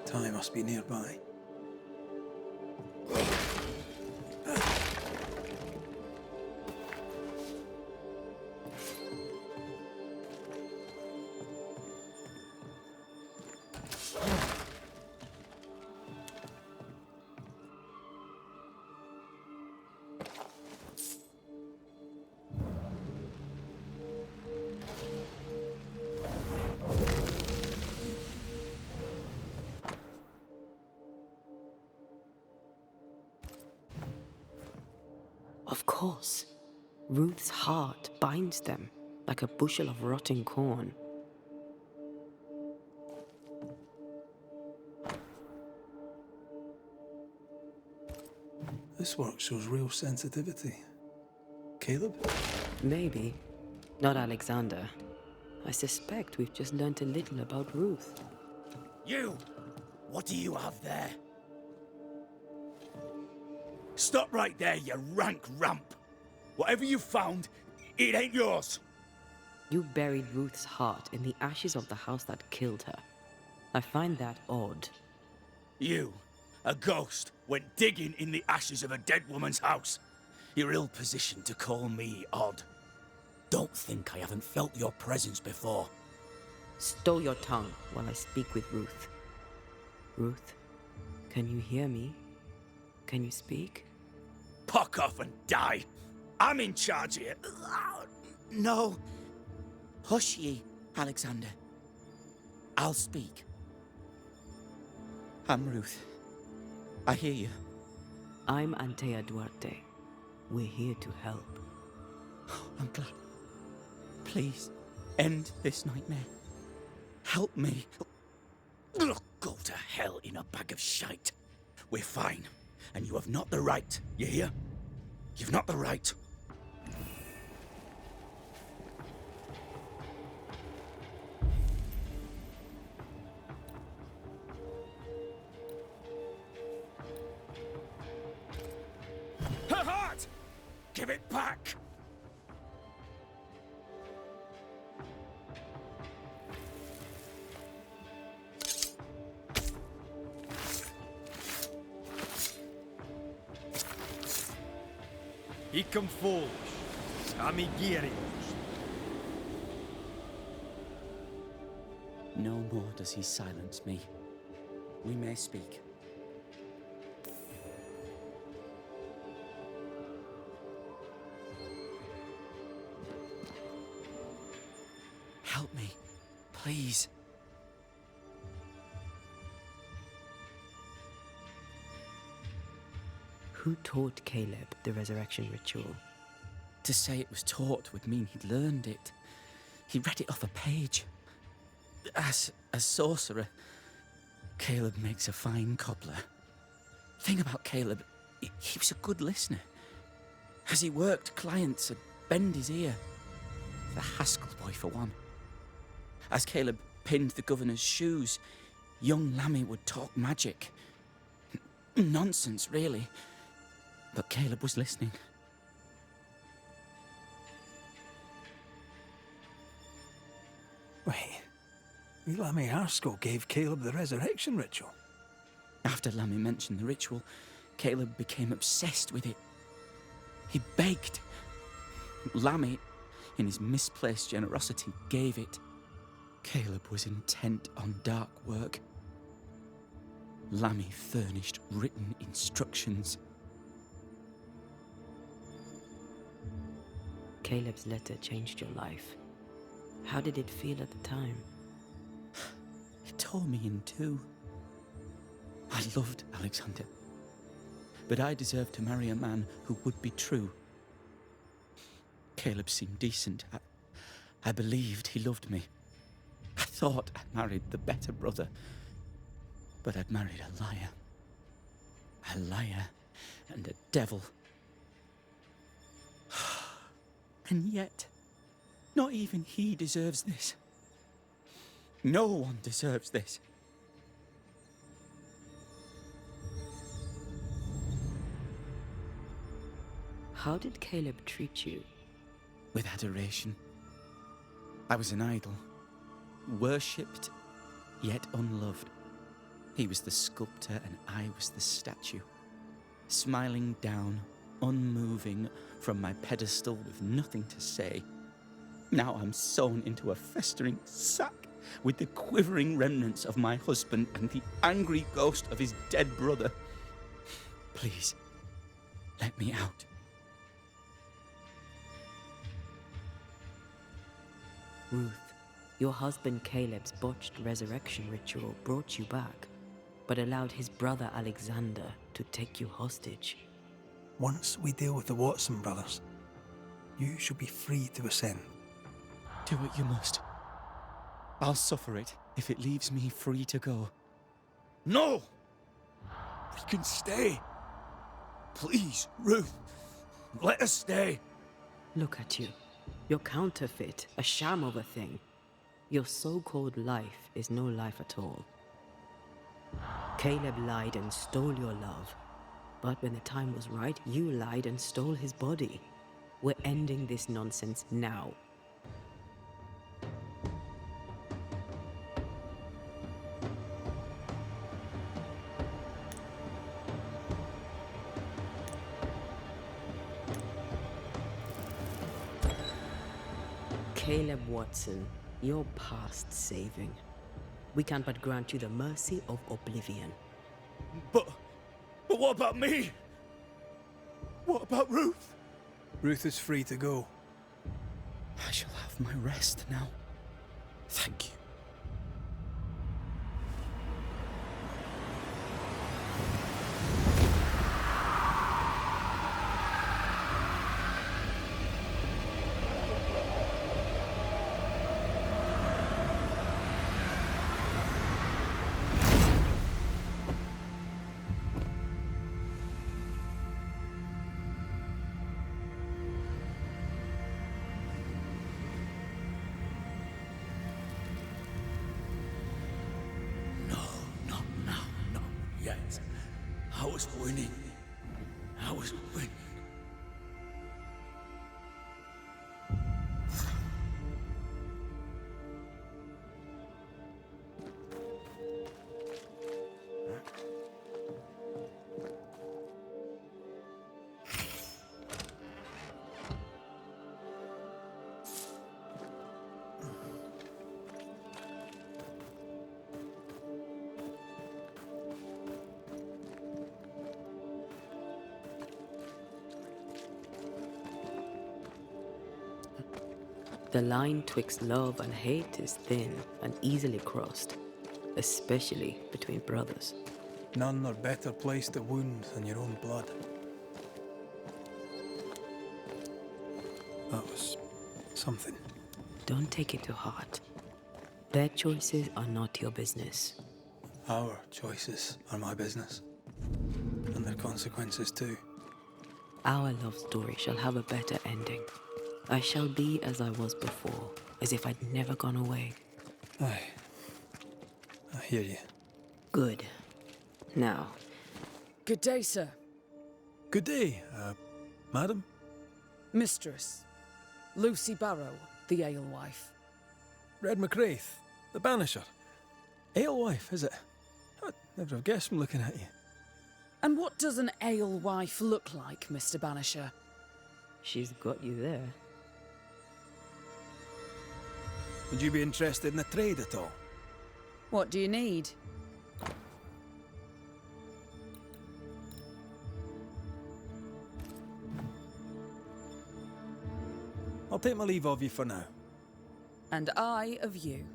Ty must be nearby. Of course. Ruth's heart binds them like a bushel of rotting corn. This work shows real sensitivity. Caleb? Maybe. Not Alexander. I suspect we've just learnt a little about Ruth. You! What do you have there? Stop right there, you rank rump! Whatever you found, it ain't yours! You buried Ruth's heart in the ashes of the house that killed her. I find that odd. You, a ghost, went digging in the ashes of a dead woman's house. You're ill-positioned to call me odd. Don't think I haven't felt your presence before. Stow your tongue while I speak with Ruth. Ruth, can you hear me? Can you speak? Puck off and die! I'm in charge here. No. Hush ye, Alexander. I'll speak. I'm Ruth. I hear you. I'm Antea Duarte. We're here to help. Oh, I'm glad. Please, end this nightmare. Help me. Go to hell in a bag of shite. We're fine, and you have not the right, you hear? You've not the right. Her heart! Give it back! Icum foolish, amiguerios. No more does he silence me. We may speak. Help me, please. Who taught Caleb the resurrection ritual? To say it was taught would mean he'd learned it. He read it off a page. As a sorcerer, Caleb makes a fine cobbler. Thing about Caleb, he was a good listener. As he worked, clients would bend his ear. The Haskell boy, for one. As Caleb pinned the governor's shoes, young Lammy would talk magic. Nonsense, really. But Caleb was listening. Wait. Lammy Haskell gave Caleb the resurrection ritual. After Lammy mentioned the ritual, Caleb became obsessed with it. He begged. Lammy, in his misplaced generosity, gave it. Caleb was intent on dark work. Lammy furnished written instructions. Caleb's letter changed your life. How did it feel at the time? It tore me in two. I loved Alexander, but I deserved to marry a man who would be true. Caleb seemed decent. I believed he loved me. I thought I married the better brother, but I'd married a liar. A liar and a devil. And yet, not even he deserves this. No one deserves this. How did Caleb treat you? With adoration. I was an idol, worshipped, yet unloved. He was the sculptor and I was the statue, smiling down, unmoving from my pedestal with nothing to say. Now I'm sewn into a festering sack with the quivering remnants of my husband and the angry ghost of his dead brother. Please, let me out. Ruth, your husband Caleb's botched resurrection ritual brought you back, but allowed his brother Alexander to take you hostage. Once we deal with the Watson brothers, you shall be free to ascend. Do what you must. I'll suffer it if it leaves me free to go. No! We can stay. Please, Ruth, let us stay. Look at you. You're counterfeit, a sham of a thing. Your so-called life is no life at all. Caleb lied and stole your love. But when the time was right, you lied and stole his body. We're ending this nonsense now. Caleb Watson, you're past saving. We can but grant you the mercy of oblivion. But what about me? What about Ruth? Ruth is free to go. I shall have my rest now. Thank you. Yes. I was winning. I was winning. The line twixt love and hate is thin and easily crossed, especially between brothers. None are better placed to wound than your own blood. That was something. Don't take it to heart. Their choices are not your business. Our choices are my business. And their consequences too. Our love story shall have a better ending. I shall be as I was before, as if I'd never gone away. Aye. I hear you. Good. Now, Good day, sir. Good day, madam. Mistress. Lucy Barrow, the alewife. Red McCraith, the Banisher. Alewife, is it? I'd never have guessed from looking at you. And what does an alewife look like, Mr. Banisher? she's got you there. Would you be interested in a trade at all? What do you need? I'll take my leave of you for now. And I of you.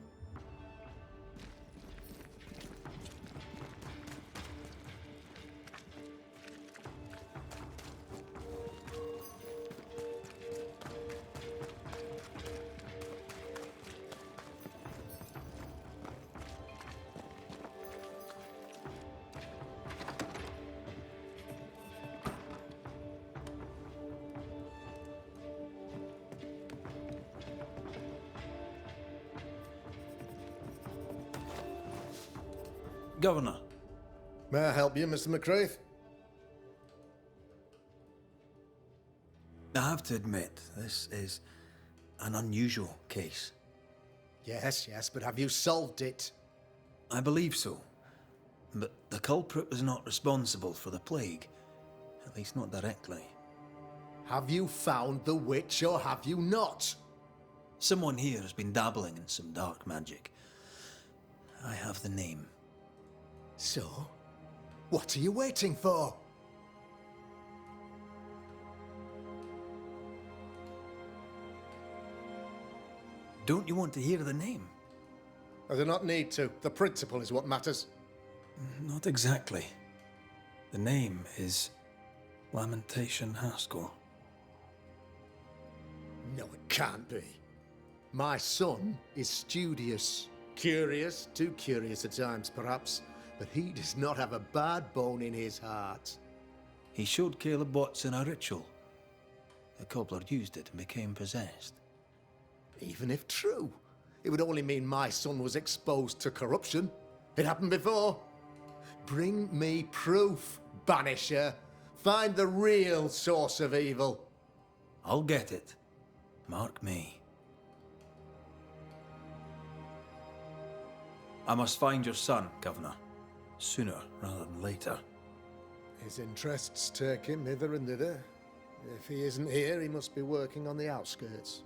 Governor. May I help you, Mr. McCraith? I have to admit, this is an unusual case. Yes, but have you solved it? I believe so. But the culprit was not responsible for the plague. At least not directly. Have you found the witch or have you not? Someone here has been dabbling in some dark magic. I have the name. So, what are you waiting for? Don't you want to hear the name? I do not need to. The principle is what matters. Not exactly. The name is Lamentation Haskell. No, it can't be. My son is studious. Curious, too curious at times perhaps, but he does not have a bad bone in his heart. He showed Caleb Watson a ritual. The cobbler used it and became possessed. Even if true, it would only mean my son was exposed to corruption. It happened before. Bring me proof, Banisher. Find the real source of evil. I'll get it. Mark me. I must find your son, Governor. Sooner rather than later. His interests take him hither and thither. If he isn't here, he must be working on the outskirts.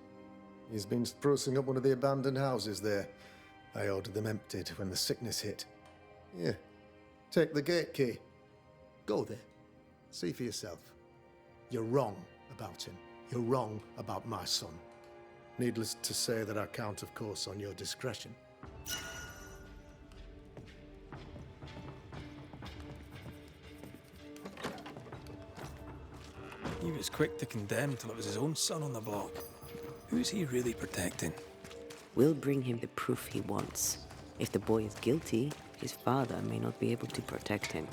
He's been sprucing up one of the abandoned houses there. I ordered them emptied when the sickness hit. Yeah, take the gate key. Go there. See for yourself. You're wrong about him. You're wrong about my son. Needless to say that I count, of course, on your discretion. He was quick to condemn till it was his own son on the block. Who's he really protecting? We'll bring him the proof he wants. If the boy is guilty, his father may not be able to protect him.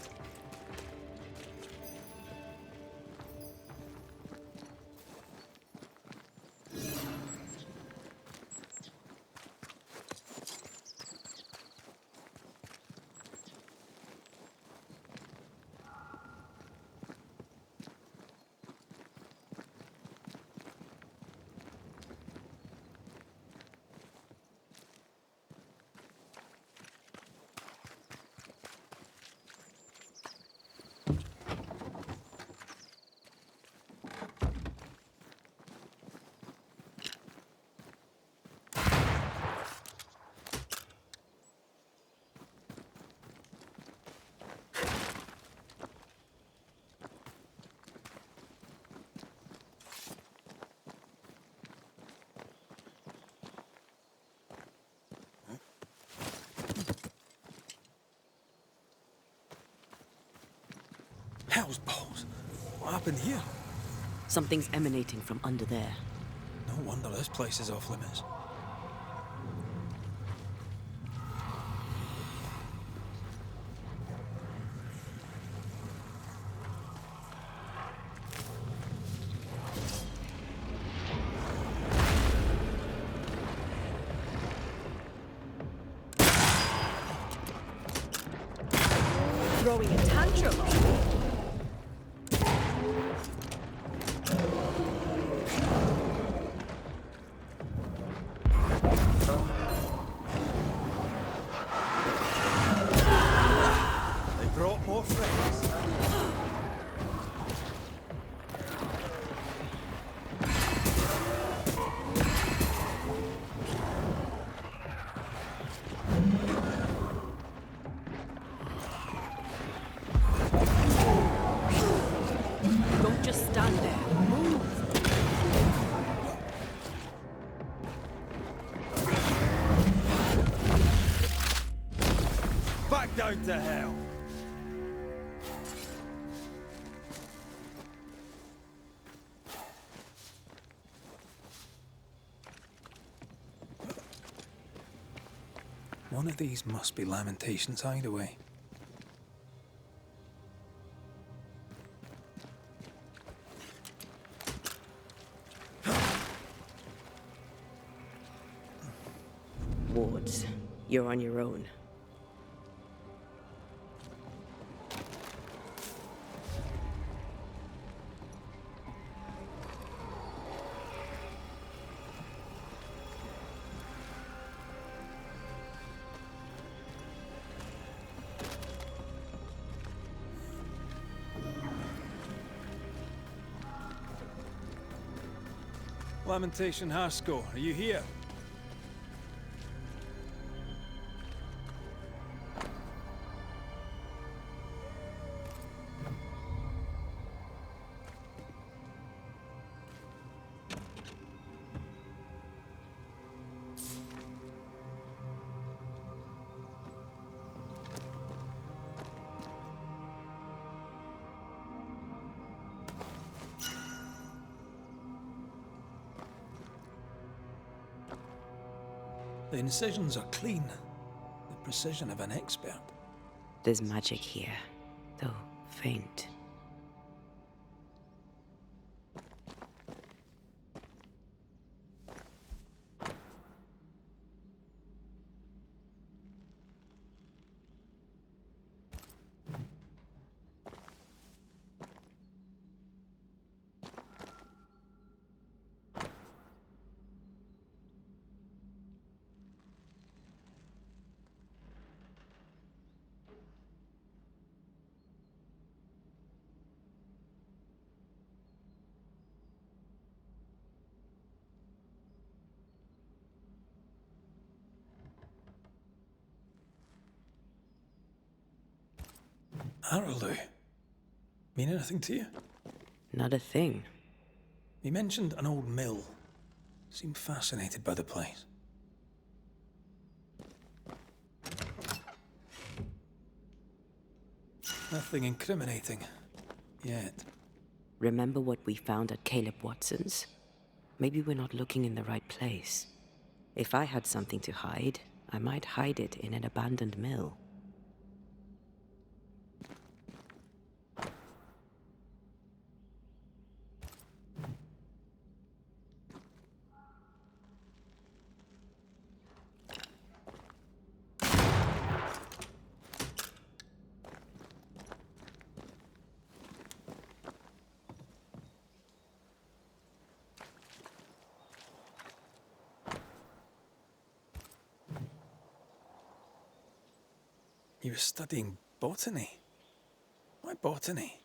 Hell's balls. What happened here? Something's emanating from under there. No wonder this place is off limits. Throwing a tantrum. They brought more friends. Don't just stand there. Move. Back down to hell. One of these must be Lamentation's hideaway. Wards, you're on your own. Lamentation Haskell, are you here? The incisions are clean. The precision of an expert. There's magic here, though faint. Araloo. Mean anything to you? Not a thing. He mentioned an old mill. Seemed fascinated by the place. Nothing incriminating. Yet. Remember what we found at Caleb Watson's? Maybe we're not looking in the right place. If I had something to hide, I might hide it in an abandoned mill. He was studying botany. Why botany?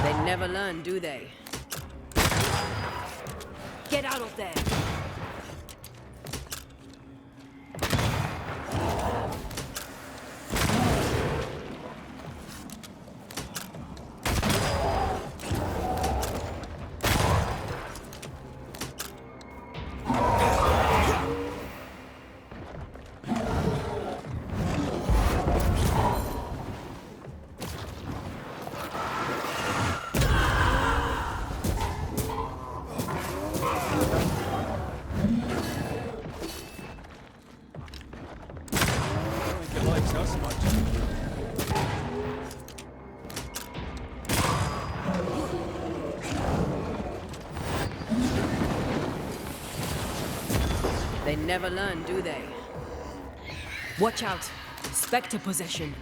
They never learn, do they? Get out of there! They never learn, do they? Watch out! Spectre possession.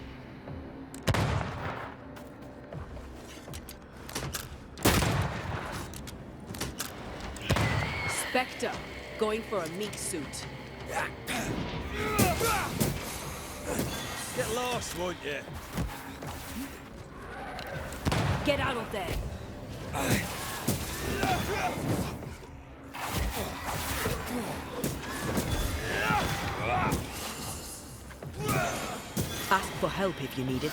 Spectre, going for a meat suit. Get lost, won't you? Get out of there! Ask for help if you need it.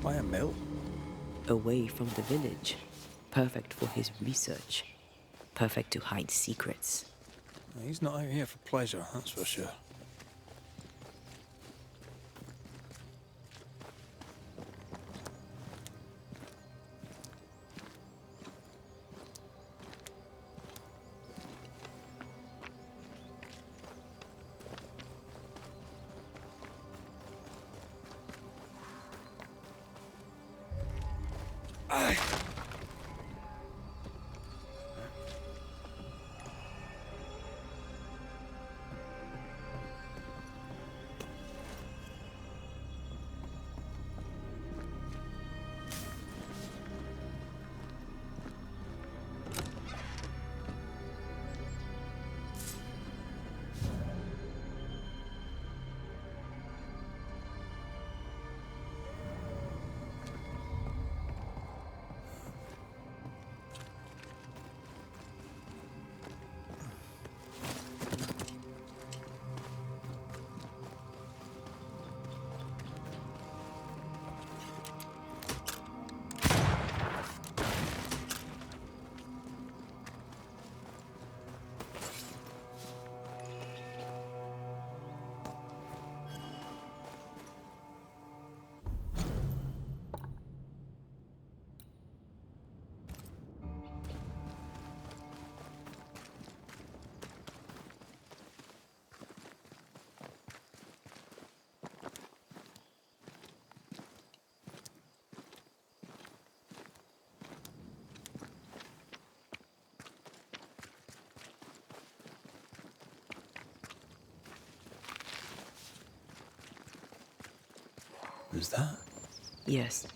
By a mill? Away from the village. Perfect for his research. Perfect to hide secrets. He's not out here for pleasure, that's for sure. Who's that? Yes.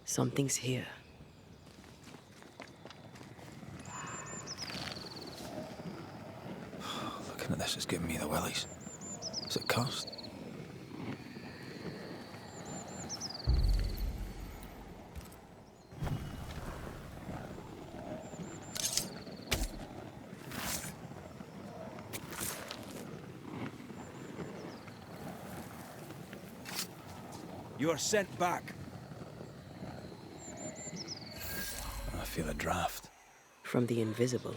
Something's here. Looking at this is giving me the willies. What's it cost? You are sent back. I feel a draft. From the invisible.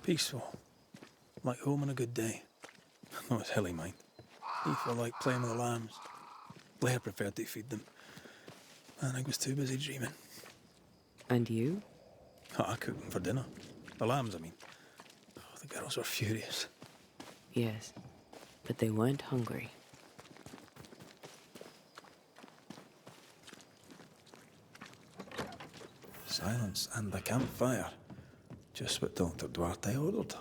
Peaceful. like home on a good day. No, it's hilly, mind. Aoife liked playing with the lambs. Blair preferred to feed them. And I was too busy dreaming. And you? I cooked them for dinner. The lambs, I mean. Oh, the girls were furious. Yes, but they weren't hungry. Silence and the campfire. Just what Dr. Duarte ordered.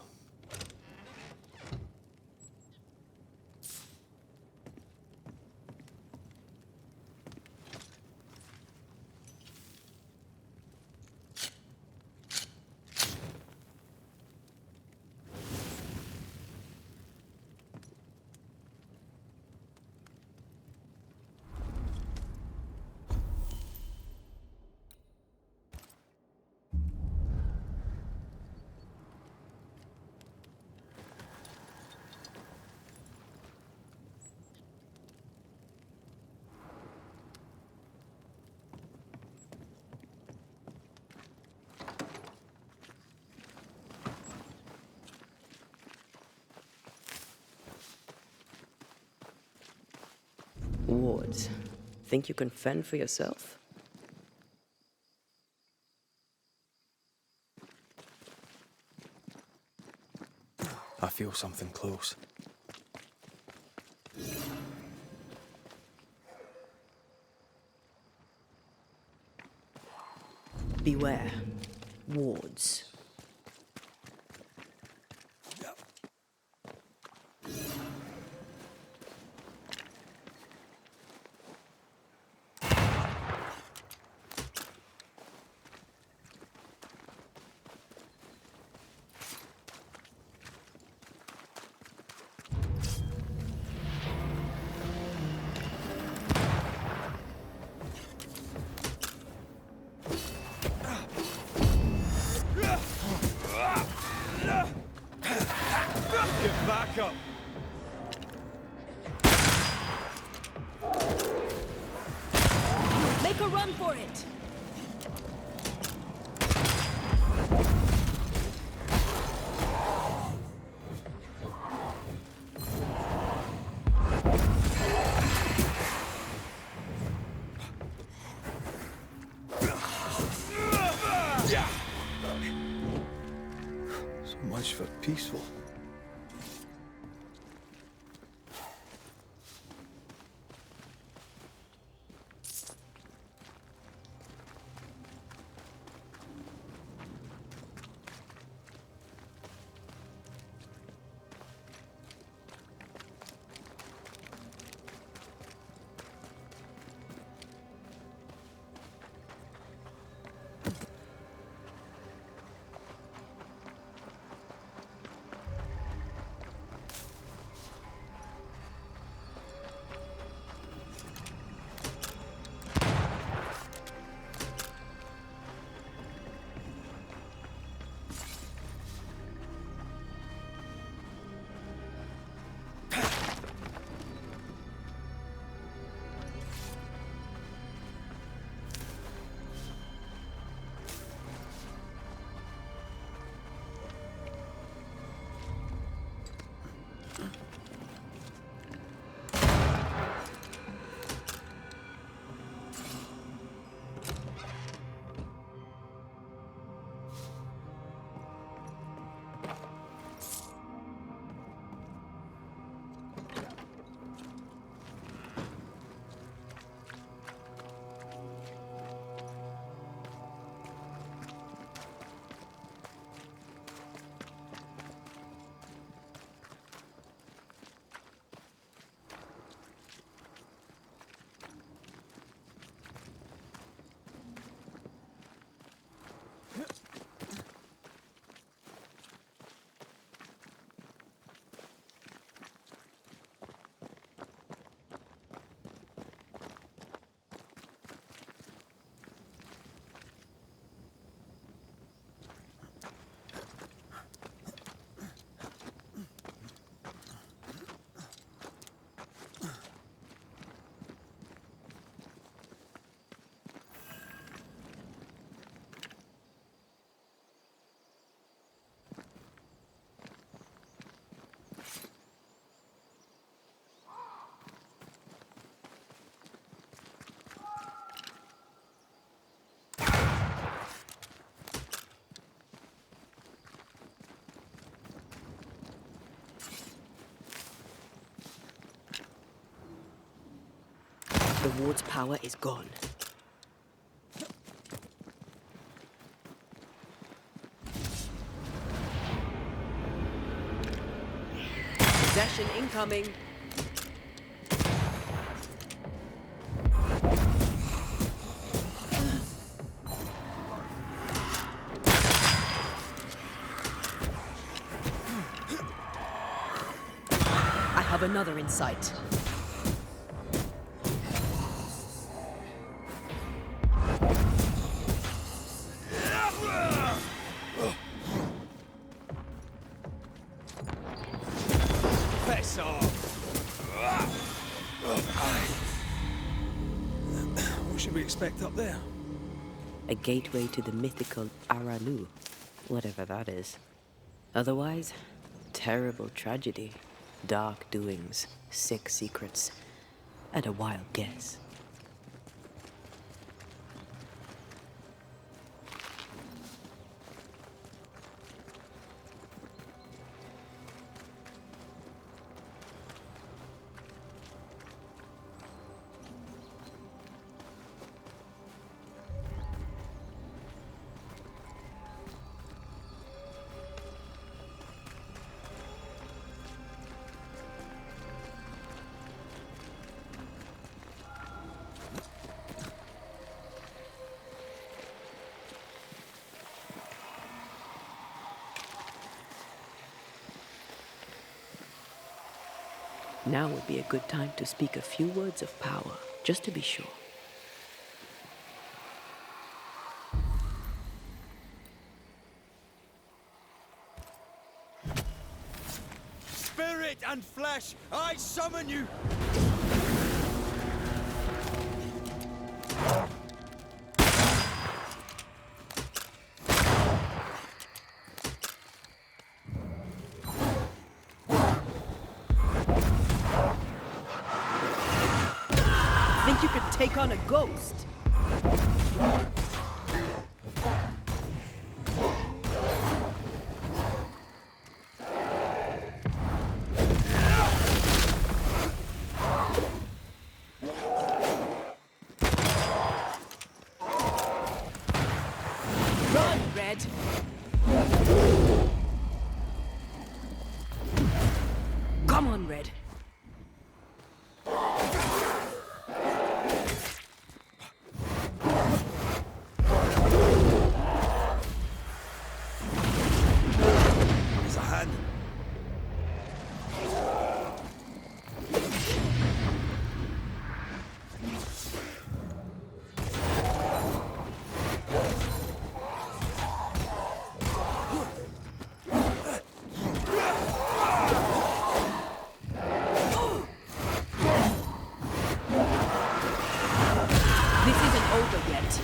Wards, think you can fend for yourself? I feel something close. Beware. Wards. Get back up! Make a run for it! So much for peaceful. The ward's power is gone. Possession incoming. I have another in sight. Piss off! What should we expect up there? A gateway to the mythical Aralu, whatever that is. Otherwise, terrible tragedy, dark doings, sick secrets, and a wild guess. Now would be a good time to speak a few words of power, just to be sure. Spirit and flesh, I summon you! Think you could take on a ghost? Run, Red! Come on, Red. There's a hand. This isn't over yet.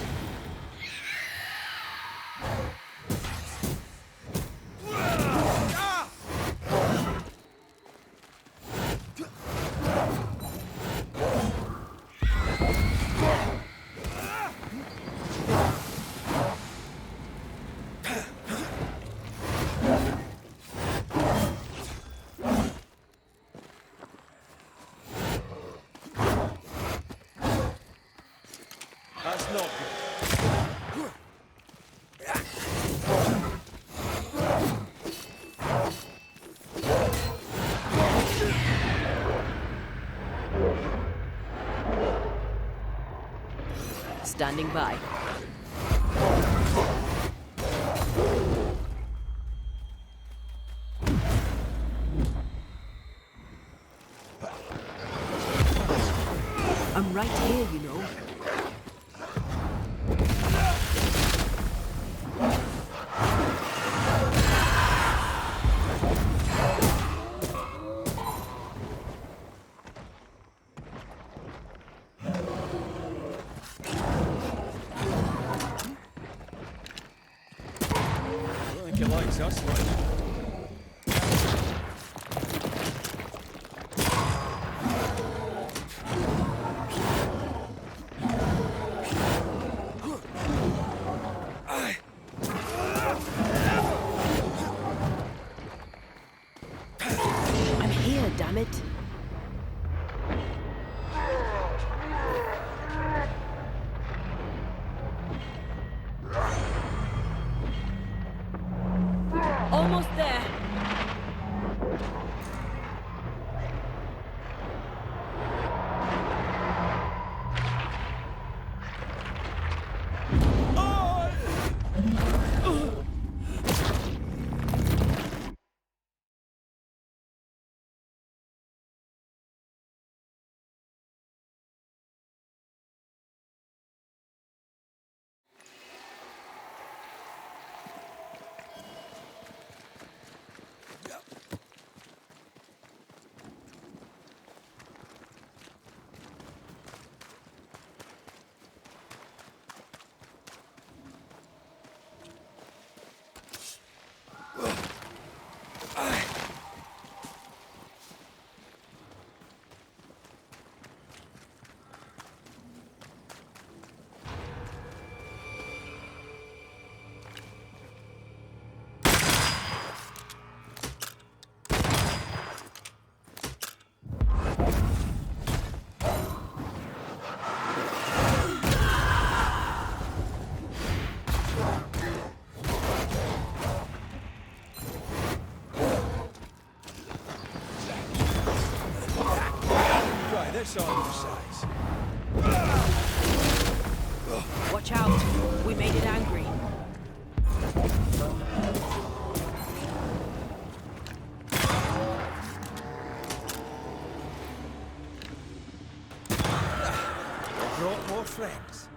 That's not good. Standing by. I'm right here, you know. I don't think he likes us much. I'm here, damn it. saw your size. Watch out. We made it angry. Brought more friends.